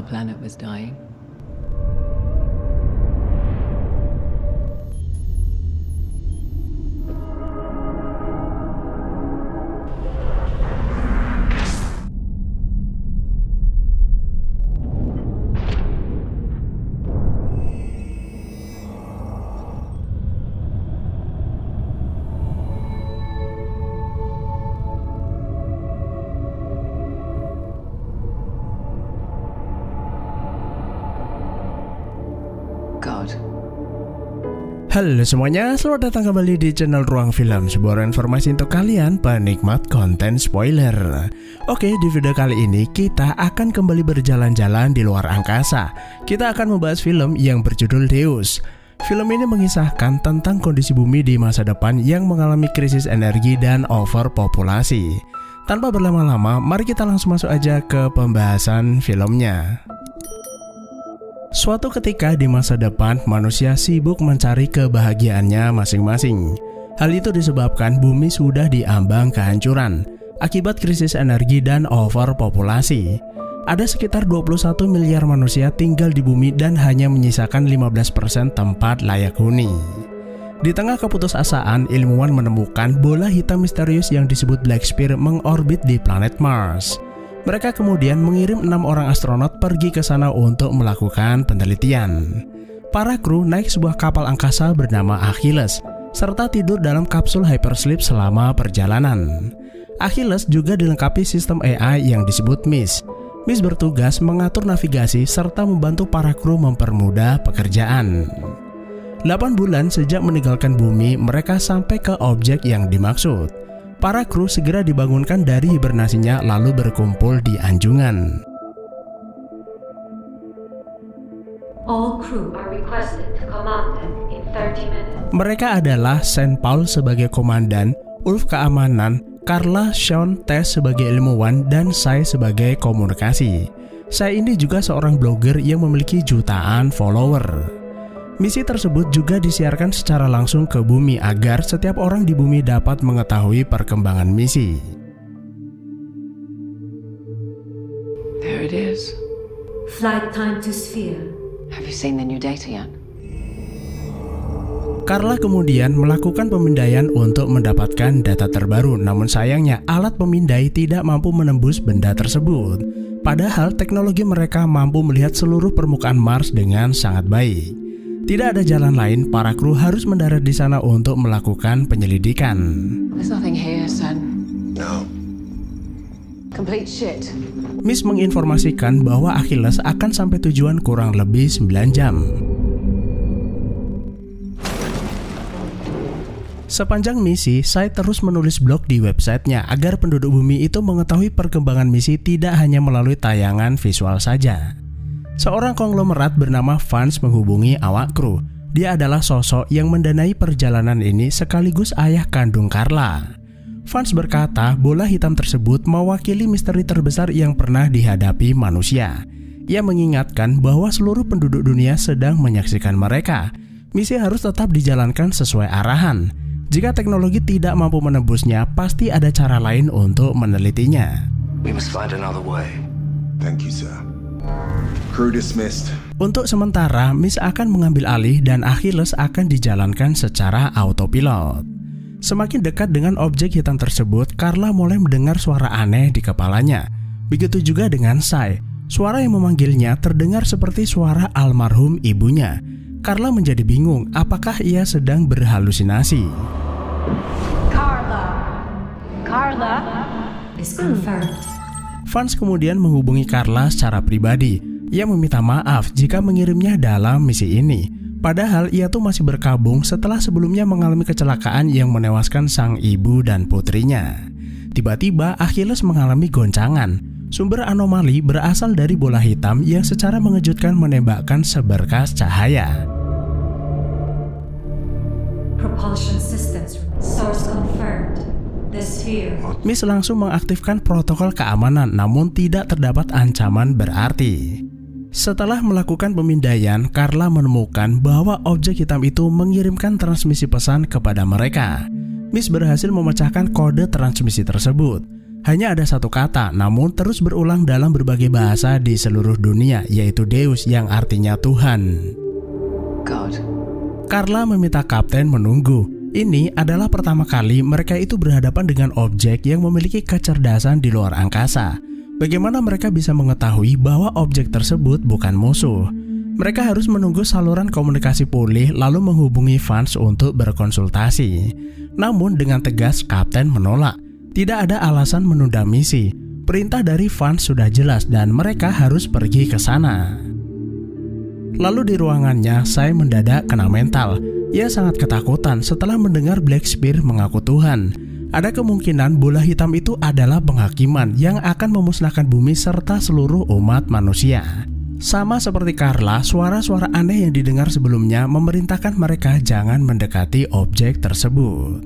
our planet was dying. Halo semuanya, selamat datang kembali di channel Ruang Film, sebuah informasi untuk kalian penikmat konten spoiler. Oke, di video kali ini kita akan kembali berjalan-jalan di luar angkasa. Kita akan membahas film yang berjudul Deus. Film ini mengisahkan tentang kondisi bumi di masa depan yang mengalami krisis energi dan overpopulasi. Tanpa berlama-lama, mari kita langsung masuk aja ke pembahasan filmnya. Suatu ketika di masa depan, manusia sibuk mencari kebahagiaannya masing-masing. Hal itu disebabkan bumi sudah diambang kehancuran akibat krisis energi dan overpopulasi. Ada sekitar 21 miliar manusia tinggal di bumi dan hanya menyisakan 15% tempat layak huni. Di tengah keputusasaan, ilmuwan menemukan bola hitam misterius yang disebut Black Sphere mengorbit di planet Mars. Mereka kemudian mengirim 6 orang astronot pergi ke sana untuk melakukan penelitian. Para kru naik sebuah kapal angkasa bernama Achilles, serta tidur dalam kapsul hypersleep selama perjalanan. Achilles juga dilengkapi sistem AI yang disebut MISS. MISS bertugas mengatur navigasi serta membantu para kru mempermudah pekerjaan. 8 bulan sejak meninggalkan bumi, mereka sampai ke objek yang dimaksud. Para kru segera dibangunkan dari hibernasinya lalu berkumpul di anjungan. All crew are requested to command in 30 minutes. Mereka adalah Saint Paul sebagai komandan, Ulf keamanan, Carla, Sean, Tess sebagai ilmuwan, dan Sai sebagai komunikasi. Sai ini juga seorang blogger yang memiliki jutaan follower. Misi tersebut juga disiarkan secara langsung ke bumi agar setiap orang di bumi dapat mengetahui perkembangan misi. There it is. Flight time to Sphere. Have you seen the new data yet? Carla kemudian melakukan pemindaian untuk mendapatkan data terbaru, namun sayangnya alat pemindai tidak mampu menembus benda tersebut. Padahal teknologi mereka mampu melihat seluruh permukaan Mars dengan sangat baik. Tidak ada jalan lain, para kru harus mendarat di sana untuk melakukan penyelidikan. There's nothing here, son. No. Complete shit. MISS menginformasikan bahwa Achilles akan sampai tujuan kurang lebih 9 jam. Sepanjang misi, Sai terus menulis blog di websitenya agar penduduk bumi itu mengetahui perkembangan misi tidak hanya melalui tayangan visual saja. Seorang konglomerat bernama Vance menghubungi awak kru. Dia adalah sosok yang mendanai perjalanan ini sekaligus ayah kandung Carla. Vance berkata bola hitam tersebut mewakili misteri terbesar yang pernah dihadapi manusia. Ia mengingatkan bahwa seluruh penduduk dunia sedang menyaksikan mereka. Misi harus tetap dijalankan sesuai arahan. Jika teknologi tidak mampu menembusnya, pasti ada cara lain untuk menelitinya. We must find another way. Thank you, sir. Crew dismissed. Untuk sementara, MISS akan mengambil alih dan Achilles akan dijalankan secara autopilot. Semakin dekat dengan objek hitam tersebut, Carla mulai mendengar suara aneh di kepalanya. Begitu juga dengan Sai. Suara yang memanggilnya terdengar seperti suara almarhum ibunya. Carla menjadi bingung apakah ia sedang berhalusinasi. Carla is confirmed. Vance kemudian menghubungi Carla secara pribadi. Ia meminta maaf jika mengirimnya dalam misi ini. Padahal ia tuh masih berkabung setelah sebelumnya mengalami kecelakaan yang menewaskan sang ibu dan putrinya. Tiba-tiba Achilles mengalami goncangan. Sumber anomali berasal dari bola hitam yang secara mengejutkan menembakkan seberkas cahaya. Propulsion systems. Source confirmed. The sphere. MISS langsung mengaktifkan protokol keamanan, namun tidak terdapat ancaman berarti. Setelah melakukan pemindaian, Carla menemukan bahwa objek hitam itu mengirimkan transmisi pesan kepada mereka. MISS berhasil memecahkan kode transmisi tersebut. Hanya ada satu kata, namun terus berulang dalam berbagai bahasa di seluruh dunia, yaitu Deus yang artinya Tuhan. God. Carla meminta kapten menunggu. Ini adalah pertama kali mereka itu berhadapan dengan objek yang memiliki kecerdasan di luar angkasa. Bagaimana mereka bisa mengetahui bahwa objek tersebut bukan musuh? Mereka harus menunggu saluran komunikasi pulih lalu menghubungi Vance untuk berkonsultasi. Namun dengan tegas kapten menolak. Tidak ada alasan menunda misi. Perintah dari Vance sudah jelas dan mereka harus pergi ke sana. Lalu di ruangannya, saya mendadak kena mental. Ia sangat ketakutan setelah mendengar Black Spear mengaku Tuhan. Ada kemungkinan bola hitam itu adalah penghakiman yang akan memusnahkan bumi serta seluruh umat manusia. Sama seperti Carla, suara-suara aneh yang didengar sebelumnya memerintahkan mereka jangan mendekati objek tersebut.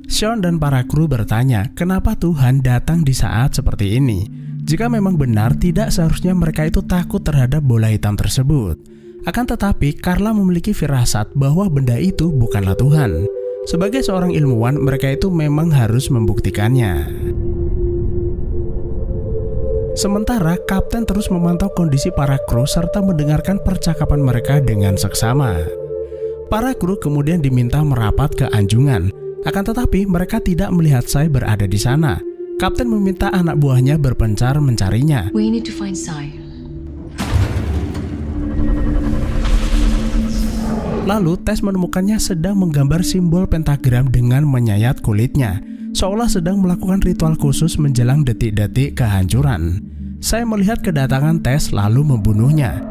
Sean dan para kru bertanya, kenapa Tuhan datang di saat seperti ini? Jika memang benar, tidak seharusnya mereka itu takut terhadap bola hitam tersebut. Akan tetapi, Carla memiliki firasat bahwa benda itu bukanlah Tuhan. Sebagai seorang ilmuwan, mereka itu memang harus membuktikannya. Sementara, kapten terus memantau kondisi para kru serta mendengarkan percakapan mereka dengan seksama. Para kru kemudian diminta merapat ke anjungan. Akan tetapi mereka tidak melihat Sai berada di sana. Kapten meminta anak buahnya berpencar mencarinya. We need to find Sai. Lalu Tess menemukannya sedang menggambar simbol pentagram dengan menyayat kulitnya, seolah sedang melakukan ritual khusus menjelang detik-detik kehancuran. Sai melihat kedatangan Tess lalu membunuhnya.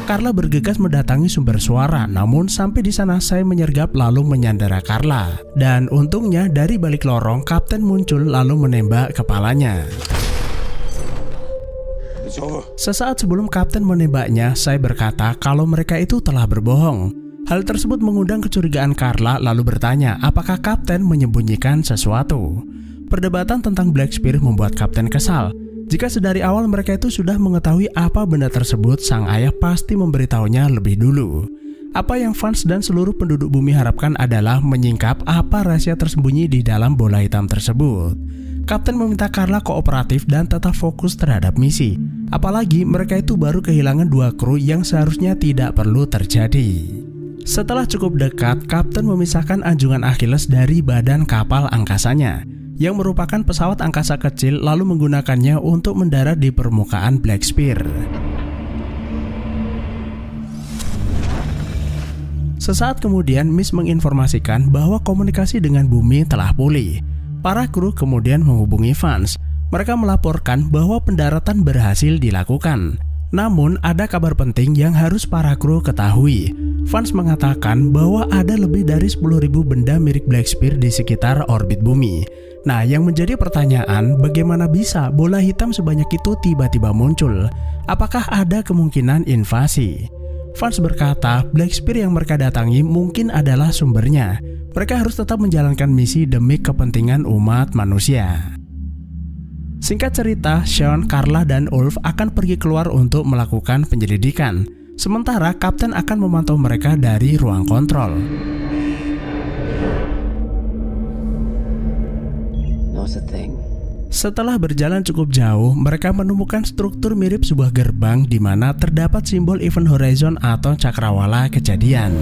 Carla bergegas mendatangi sumber suara, namun sampai di sana Sai menyergap lalu menyandera Carla. Dan untungnya dari balik lorong kapten muncul lalu menembak kepalanya. Sesaat sebelum kapten menembaknya, Sai berkata kalau mereka itu telah berbohong. Hal tersebut mengundang kecurigaan Carla lalu bertanya apakah kapten menyembunyikan sesuatu. Perdebatan tentang Black Spear membuat kapten kesal. Jika sedari awal mereka itu sudah mengetahui apa benda tersebut, sang ayah pasti memberitahunya lebih dulu. Apa yang Vance dan seluruh penduduk bumi harapkan adalah menyingkap apa rahasia tersembunyi di dalam bola hitam tersebut. Kapten meminta Carla kooperatif dan tetap fokus terhadap misi. Apalagi mereka itu baru kehilangan 2 kru yang seharusnya tidak perlu terjadi. Setelah cukup dekat, kapten memisahkan anjungan Achilles dari badan kapal angkasanya, yang merupakan pesawat angkasa kecil, lalu menggunakannya untuk mendarat di permukaan Black Spear. Sesaat kemudian, Miss menginformasikan bahwa komunikasi dengan bumi telah pulih. Para kru kemudian menghubungi Vance. Mereka melaporkan bahwa pendaratan berhasil dilakukan. Namun, ada kabar penting yang harus para kru ketahui. Vance mengatakan bahwa ada lebih dari 10.000 benda mirip Black Spear di sekitar orbit bumi. Nah, yang menjadi pertanyaan, bagaimana bisa bola hitam sebanyak itu tiba-tiba muncul? Apakah ada kemungkinan invasi? Vance berkata, Black Spear yang mereka datangi mungkin adalah sumbernya. Mereka harus tetap menjalankan misi demi kepentingan umat manusia. Singkat cerita, Sean, Carla, dan Ulf akan pergi keluar untuk melakukan penyelidikan. Sementara kapten akan memantau mereka dari ruang kontrol. Setelah berjalan cukup jauh, mereka menemukan struktur mirip sebuah gerbang di mana terdapat simbol Event Horizon atau cakrawala kejadian.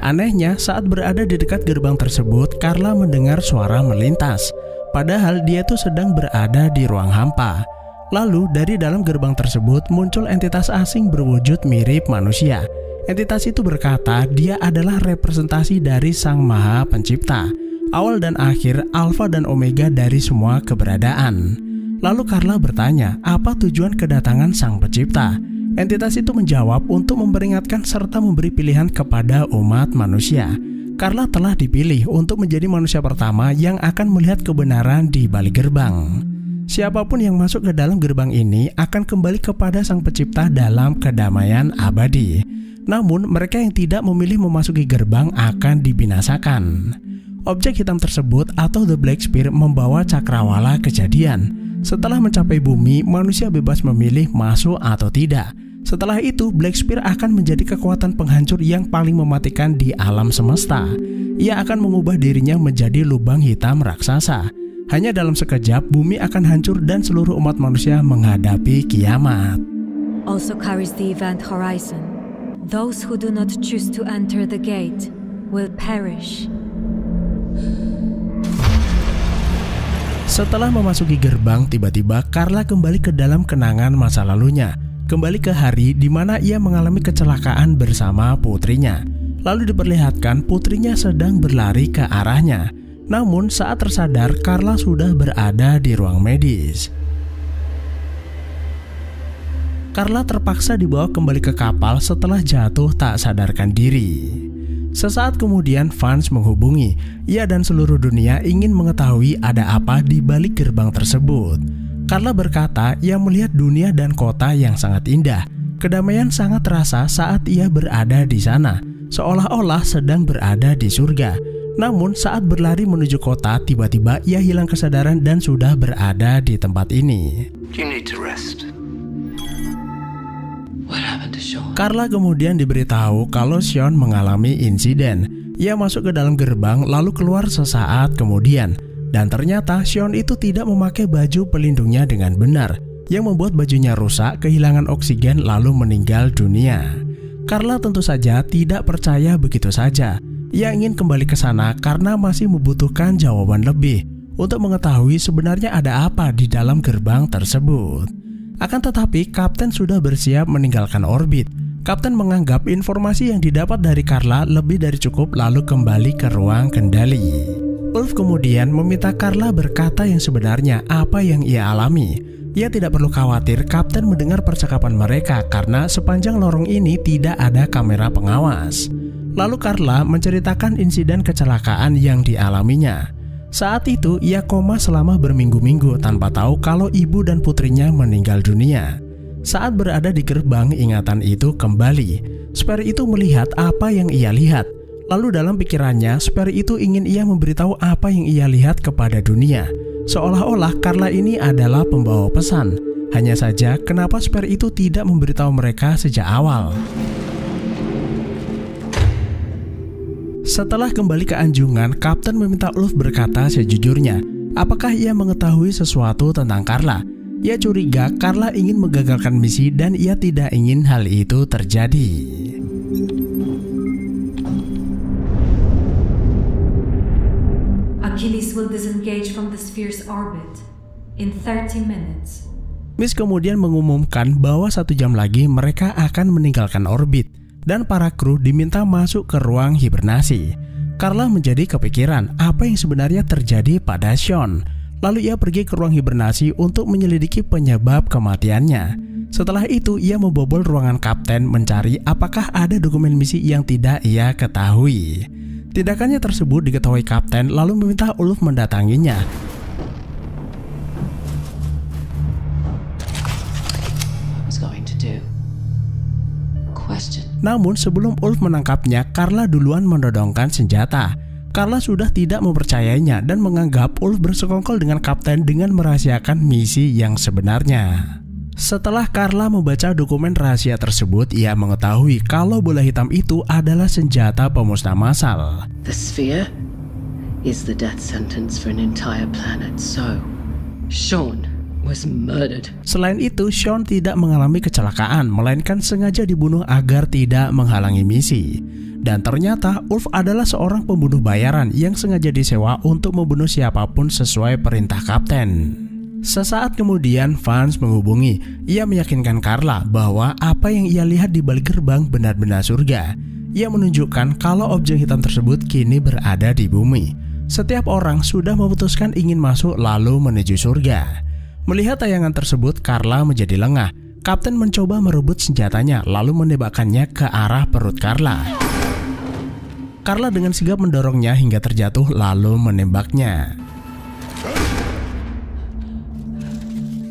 Anehnya, saat berada di dekat gerbang tersebut, Carla mendengar suara melintas. Padahal dia tuh sedang berada di ruang hampa. Lalu dari dalam gerbang tersebut muncul entitas asing berwujud mirip manusia. Entitas itu berkata dia adalah representasi dari Sang Maha Pencipta, awal dan akhir, alfa dan omega dari semua keberadaan. Lalu Carla bertanya, apa tujuan kedatangan Sang Pencipta? Entitas itu menjawab untuk memperingatkan serta memberi pilihan kepada umat manusia. Carla telah dipilih untuk menjadi manusia pertama yang akan melihat kebenaran di balik gerbang. Siapapun yang masuk ke dalam gerbang ini akan kembali kepada Sang Pencipta dalam kedamaian abadi. Namun mereka yang tidak memilih memasuki gerbang akan dibinasakan. Objek hitam tersebut atau The Black Spear membawa cakrawala kejadian. Setelah mencapai bumi, manusia bebas memilih masuk atau tidak. Setelah itu, Black Spear akan menjadi kekuatan penghancur yang paling mematikan di alam semesta. Ia akan mengubah dirinya menjadi lubang hitam raksasa. Hanya dalam sekejap, bumi akan hancur dan seluruh umat manusia menghadapi kiamat. Also carries the event horizon. Those who do not choose to enter the gate will perish. Setelah memasuki gerbang, tiba-tiba Carla kembali ke dalam kenangan masa lalunya. Kembali ke hari di mana ia mengalami kecelakaan bersama putrinya. Lalu diperlihatkan putrinya sedang berlari ke arahnya. Namun saat tersadar, Carla sudah berada di ruang medis. Carla terpaksa dibawa kembali ke kapal setelah jatuh tak sadarkan diri. Sesaat kemudian Vance menghubungi. Ia dan seluruh dunia ingin mengetahui ada apa di balik gerbang tersebut. Carla berkata ia melihat dunia dan kota yang sangat indah. Kedamaian sangat terasa saat ia berada di sana, seolah-olah sedang berada di surga. Namun saat berlari menuju kota, tiba-tiba ia hilang kesadaran dan sudah berada di tempat ini. You need to rest. Carla kemudian diberitahu kalau Sean mengalami insiden. Ia masuk ke dalam gerbang lalu keluar sesaat kemudian. Dan ternyata Sean itu tidak memakai baju pelindungnya dengan benar, yang membuat bajunya rusak, kehilangan oksigen lalu meninggal dunia. Carla tentu saja tidak percaya begitu saja. Ia ingin kembali ke sana karena masih membutuhkan jawaban lebih untuk mengetahui sebenarnya ada apa di dalam gerbang tersebut. Akan tetapi, Kapten sudah bersiap meninggalkan orbit. Kapten menganggap informasi yang didapat dari Carla lebih dari cukup lalu kembali ke ruang kendali. Ulf kemudian meminta Carla berkata yang sebenarnya apa yang ia alami. Ia tidak perlu khawatir Kapten mendengar percakapan mereka karena sepanjang lorong ini tidak ada kamera pengawas. Lalu Carla menceritakan insiden kecelakaan yang dialaminya. Saat itu ia koma selama berminggu-minggu tanpa tahu kalau ibu dan putrinya meninggal dunia. Saat berada di gerbang, ingatan itu kembali. Sperry itu melihat apa yang ia lihat. Lalu dalam pikirannya, Sperry itu ingin ia memberitahu apa yang ia lihat kepada dunia. Seolah-olah Carla ini adalah pembawa pesan. Hanya saja kenapa Sperry itu tidak memberitahu mereka sejak awal. Setelah kembali ke anjungan, Kapten meminta Ulf berkata sejujurnya. Apakah ia mengetahui sesuatu tentang Carla? Ia curiga Carla ingin menggagalkan misi dan ia tidak ingin hal itu terjadi. Achilles will disengage from the sphere's orbit in 30 minutes. Miss kemudian mengumumkan bahwa 1 jam lagi mereka akan meninggalkan orbit dan para kru diminta masuk ke ruang hibernasi. Carla menjadi kepikiran apa yang sebenarnya terjadi pada Sean. Lalu ia pergi ke ruang hibernasi untuk menyelidiki penyebab kematiannya. Setelah itu ia membobol ruangan Kapten mencari apakah ada dokumen misi yang tidak ia ketahui. Tindakannya tersebut diketahui Kapten lalu meminta Ulf mendatanginya. Namun sebelum Ulf menangkapnya, Carla duluan mendodongkan senjata. Carla sudah tidak mempercayainya dan menganggap Ulf bersekongkol dengan Kapten dengan merahasiakan misi yang sebenarnya. Setelah Carla membaca dokumen rahasia tersebut, ia mengetahui kalau bola hitam itu adalah senjata pemusnah massal. The sphere is the death sentence for an entire planet, so Sean was murdered. Selain itu, Sean tidak mengalami kecelakaan, melainkan sengaja dibunuh agar tidak menghalangi misi. Dan ternyata Ulf adalah seorang pembunuh bayaran yang sengaja disewa untuk membunuh siapapun sesuai perintah Kapten. Sesaat kemudian Vance menghubungi. Ia meyakinkan Carla bahwa apa yang ia lihat di balik gerbang benar-benar surga. Ia menunjukkan kalau objek hitam tersebut kini berada di bumi. Setiap orang sudah memutuskan ingin masuk lalu menuju surga. Melihat tayangan tersebut, Carla menjadi lengah. Kapten mencoba merebut senjatanya lalu menembakkannya ke arah perut Carla. Carla dengan sigap mendorongnya hingga terjatuh lalu menembaknya.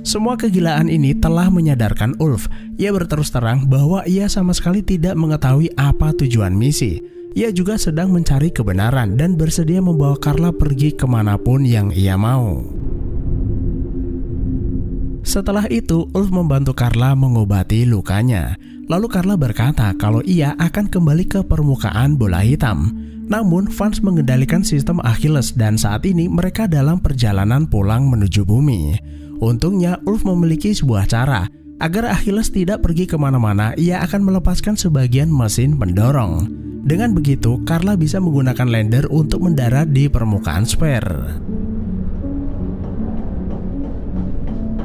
Semua kegilaan ini telah menyadarkan Ulf. Ia berterus terang bahwa ia sama sekali tidak mengetahui apa tujuan misi. Ia juga sedang mencari kebenaran dan bersedia membawa Carla pergi kemanapun yang ia mau. Setelah itu, Ulf membantu Carla mengobati lukanya. Lalu Carla berkata kalau ia akan kembali ke permukaan bola hitam. Namun, Vance mengendalikan sistem Achilles dan saat ini mereka dalam perjalanan pulang menuju bumi. Untungnya, Ulf memiliki sebuah cara. Agar Achilles tidak pergi kemana-mana, ia akan melepaskan sebagian mesin pendorong. Dengan begitu, Carla bisa menggunakan lander untuk mendarat di permukaan Spare.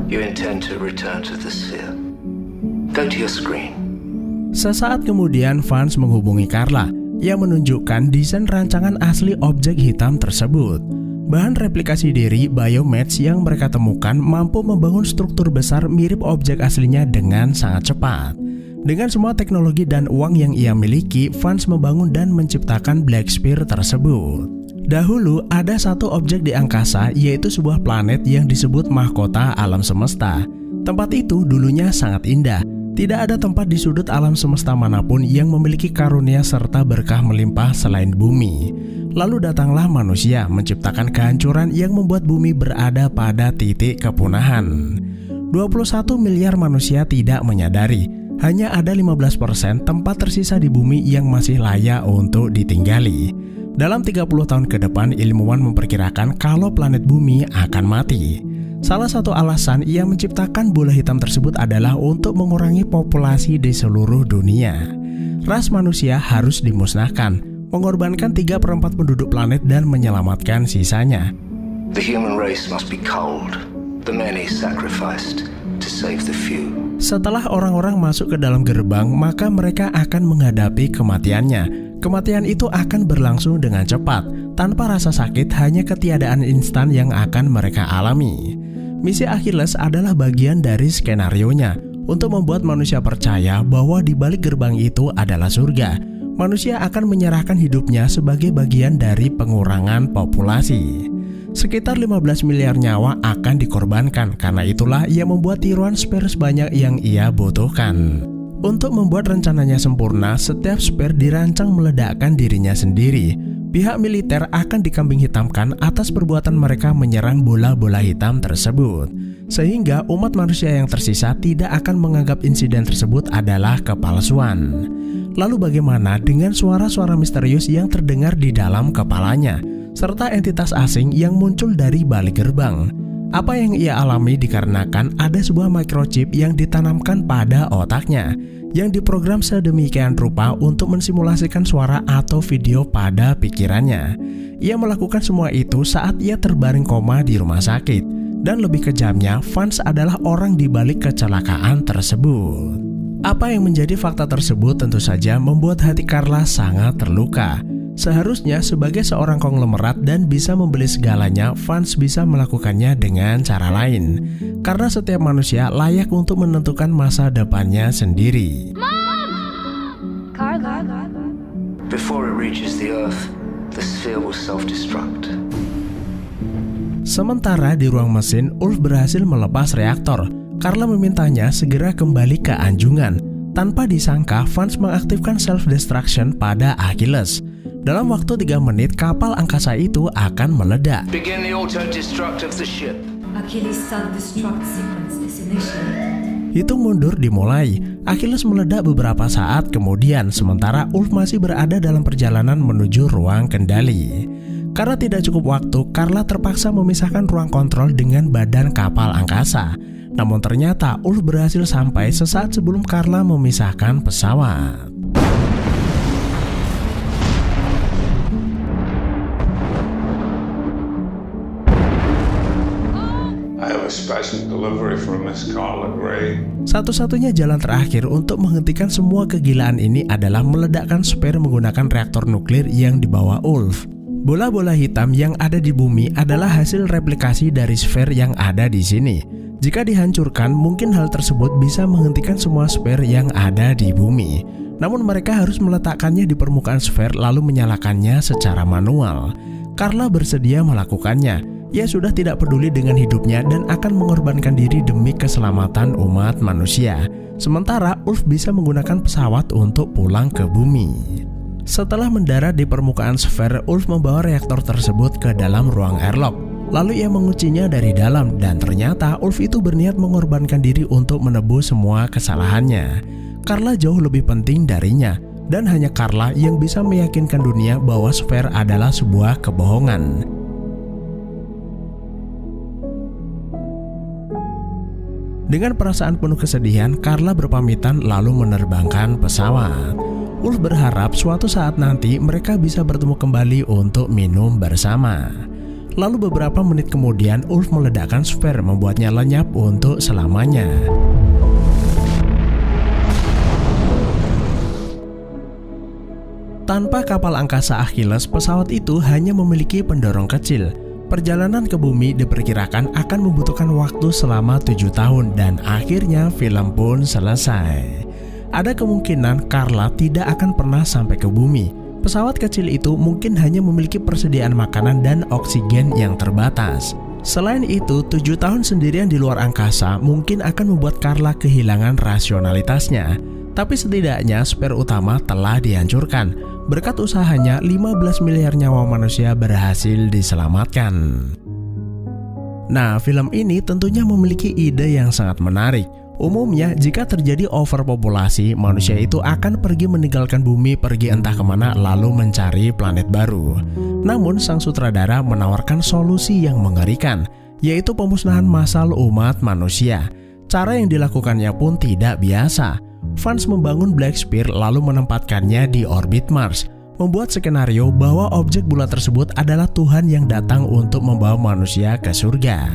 You intend to return to the sphere. Go to your screen. Sesaat kemudian, Vance menghubungi Carla. Ia menunjukkan desain rancangan asli objek hitam tersebut. Bahan replikasi diri biomatch yang mereka temukan mampu membangun struktur besar mirip objek aslinya dengan sangat cepat. Dengan semua teknologi dan uang yang ia miliki, Vance membangun dan menciptakan Black Sphere tersebut. Dahulu ada satu objek di angkasa, yaitu sebuah planet yang disebut mahkota alam semesta. Tempat itu dulunya sangat indah. Tidak ada tempat di sudut alam semesta manapun yang memiliki karunia serta berkah melimpah selain bumi. Lalu datanglah manusia menciptakan kehancuran yang membuat bumi berada pada titik kepunahan. 21 miliar manusia tidak menyadari, hanya ada 15% tempat tersisa di bumi yang masih layak untuk ditinggali. Dalam 30 tahun ke depan, ilmuwan memperkirakan kalau planet bumi akan mati. Salah satu alasan ia menciptakan bola hitam tersebut adalah untuk mengurangi populasi di seluruh dunia. Ras manusia harus dimusnahkan, mengorbankan 3/4 penduduk planet dan menyelamatkan sisanya. The human race must be culled, the many sacrificed to save the few. Setelah orang-orang masuk ke dalam gerbang, maka mereka akan menghadapi kematiannya. Kematian itu akan berlangsung dengan cepat, tanpa rasa sakit, hanya ketiadaan instan yang akan mereka alami. Misi Achilles adalah bagian dari skenarionya untuk membuat manusia percaya bahwa di balik gerbang itu adalah surga. Manusia akan menyerahkan hidupnya sebagai bagian dari pengurangan populasi. Sekitar 15 miliar nyawa akan dikorbankan, karena itulah ia membuat tiruan spare sebanyak yang ia butuhkan. Untuk membuat rencananya sempurna, setiap spare dirancang meledakkan dirinya sendiri. Pihak militer akan dikambing hitamkan atas perbuatan mereka menyerang bola-bola hitam tersebut. Sehingga umat manusia yang tersisa tidak akan menganggap insiden tersebut adalah kepalsuan. Lalu bagaimana dengan suara-suara misterius yang terdengar di dalam kepalanya, serta entitas asing yang muncul dari balik gerbang? Apa yang ia alami dikarenakan ada sebuah microchip yang ditanamkan pada otaknya, yang diprogram sedemikian rupa untuk mensimulasikan suara atau video pada pikirannya. Ia melakukan semua itu saat ia terbaring koma di rumah sakit. Dan lebih kejamnya, Vance adalah orang di balik kecelakaan tersebut. Apa yang menjadi fakta tersebut tentu saja membuat hati Carla sangat terluka. Seharusnya sebagai seorang konglomerat dan bisa membeli segalanya, Vance bisa melakukannya dengan cara lain. Karena setiap manusia layak untuk menentukan masa depannya sendiri. Carla. Before it reaches the Earth, the sphere will self-destruct. Sementara di ruang mesin, Ulf berhasil melepas reaktor. Carla memintanya segera kembali ke anjungan. Tanpa disangka, Vance mengaktifkan self-destruction pada Achilles. Dalam waktu 3 menit, kapal angkasa itu akan meledak. Begin the auto-destruct of the ship. Achilles self-destruct sequence is initiated. Hitung mundur dimulai. Achilles meledak beberapa saat kemudian, sementara Ulf masih berada dalam perjalanan menuju ruang kendali. Karena tidak cukup waktu, Carla terpaksa memisahkan ruang kontrol dengan badan kapal angkasa. Namun ternyata Ulf berhasil sampai sesaat sebelum Carla memisahkan pesawat. Satu-satunya jalan terakhir untuk menghentikan semua kegilaan ini adalah meledakkan spare menggunakan reaktor nuklir yang dibawa Ulf. Bola-bola hitam yang ada di bumi adalah hasil replikasi dari spare yang ada di sini. Jika dihancurkan, mungkin hal tersebut bisa menghentikan semua spare yang ada di bumi. Namun mereka harus meletakkannya di permukaan spare lalu menyalakannya secara manual. Carla bersedia melakukannya. Ia sudah tidak peduli dengan hidupnya dan akan mengorbankan diri demi keselamatan umat manusia. Sementara Ulf bisa menggunakan pesawat untuk pulang ke bumi. Setelah mendarat di permukaan sfer, Ulf membawa reaktor tersebut ke dalam ruang airlock. Lalu ia menguncinya dari dalam dan ternyata Ulf itu berniat mengorbankan diri untuk menebus semua kesalahannya. Carla jauh lebih penting darinya dan hanya Carla yang bisa meyakinkan dunia bahwa sfer adalah sebuah kebohongan. Dengan perasaan penuh kesedihan, Carla berpamitan lalu menerbangkan pesawat. Ulf berharap suatu saat nanti mereka bisa bertemu kembali untuk minum bersama. Lalu beberapa menit kemudian Ulf meledakkan sfer membuatnya lenyap untuk selamanya. Tanpa kapal angkasa Achilles, pesawat itu hanya memiliki pendorong kecil. Perjalanan ke bumi diperkirakan akan membutuhkan waktu selama 7 tahun dan akhirnya film pun selesai. Ada kemungkinan Carla tidak akan pernah sampai ke bumi. Pesawat kecil itu mungkin hanya memiliki persediaan makanan dan oksigen yang terbatas. Selain itu, 7 tahun sendirian di luar angkasa mungkin akan membuat Carla kehilangan rasionalitasnya. Tapi setidaknya spare utama telah dihancurkan. Berkat usahanya, 15 miliar nyawa manusia berhasil diselamatkan. Nah, film ini tentunya memiliki ide yang sangat menarik. Umumnya, jika terjadi overpopulasi, manusia itu akan pergi meninggalkan bumi, pergi entah kemana lalu mencari planet baru. Namun, sang sutradara menawarkan solusi yang mengerikan, yaitu pemusnahan massal umat manusia. Cara yang dilakukannya pun tidak biasa. Vance membangun Black Spear lalu menempatkannya di orbit Mars, membuat skenario bahwa objek bulat tersebut adalah Tuhan yang datang untuk membawa manusia ke surga.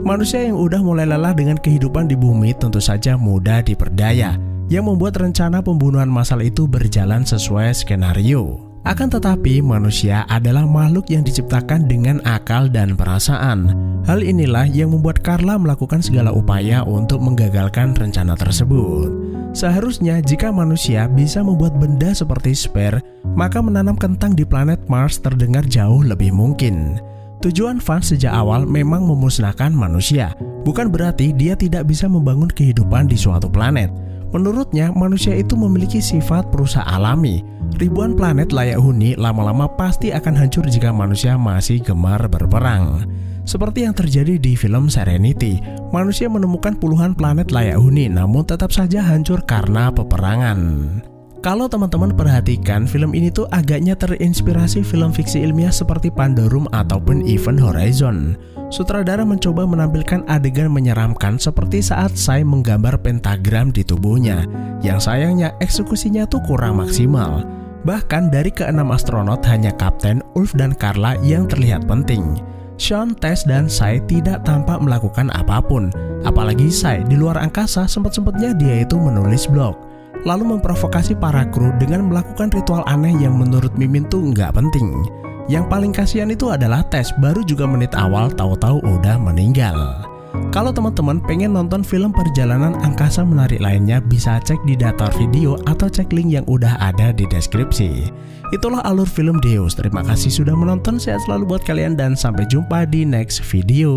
Manusia yang udah mulai lelah dengan kehidupan di bumi tentu saja mudah diperdaya, yang membuat rencana pembunuhan massal itu berjalan sesuai skenario. Akan tetapi, manusia adalah makhluk yang diciptakan dengan akal dan perasaan. Hal inilah yang membuat Carla melakukan segala upaya untuk menggagalkan rencana tersebut. Seharusnya jika manusia bisa membuat benda seperti spare, maka menanam kentang di planet Mars terdengar jauh lebih mungkin. Tujuan Vance sejak awal memang memusnahkan manusia, bukan berarti dia tidak bisa membangun kehidupan di suatu planet. Menurutnya, manusia itu memiliki sifat perusak alami. Ribuan planet layak huni lama-lama pasti akan hancur jika manusia masih gemar berperang. Seperti yang terjadi di film Serenity, manusia menemukan puluhan planet layak huni namun tetap saja hancur karena peperangan. Kalau teman-teman perhatikan, film ini tuh agaknya terinspirasi film fiksi ilmiah seperti Pandorum ataupun Event Horizon. Sutradara mencoba menampilkan adegan menyeramkan seperti saat Sai menggambar pentagram di tubuhnya, yang sayangnya eksekusinya tuh kurang maksimal. Bahkan dari ke-6 astronot hanya Kapten, Ulf, dan Carla yang terlihat penting. Sean, Tess, dan Sai tidak tampak melakukan apapun. Apalagi Sai di luar angkasa sempat-sempatnya dia itu menulis blog, lalu memprovokasi para kru dengan melakukan ritual aneh yang menurut Mimin tuh nggak penting. Yang paling kasihan itu adalah Tess, baru juga menit awal tahu-tahu udah meninggal. Kalau teman-teman pengen nonton film perjalanan angkasa menarik lainnya, bisa cek di daftar video atau cek link yang udah ada di deskripsi. Itulah alur film Deus. Terima kasih sudah menonton, sehat selalu buat kalian dan sampai jumpa di next video.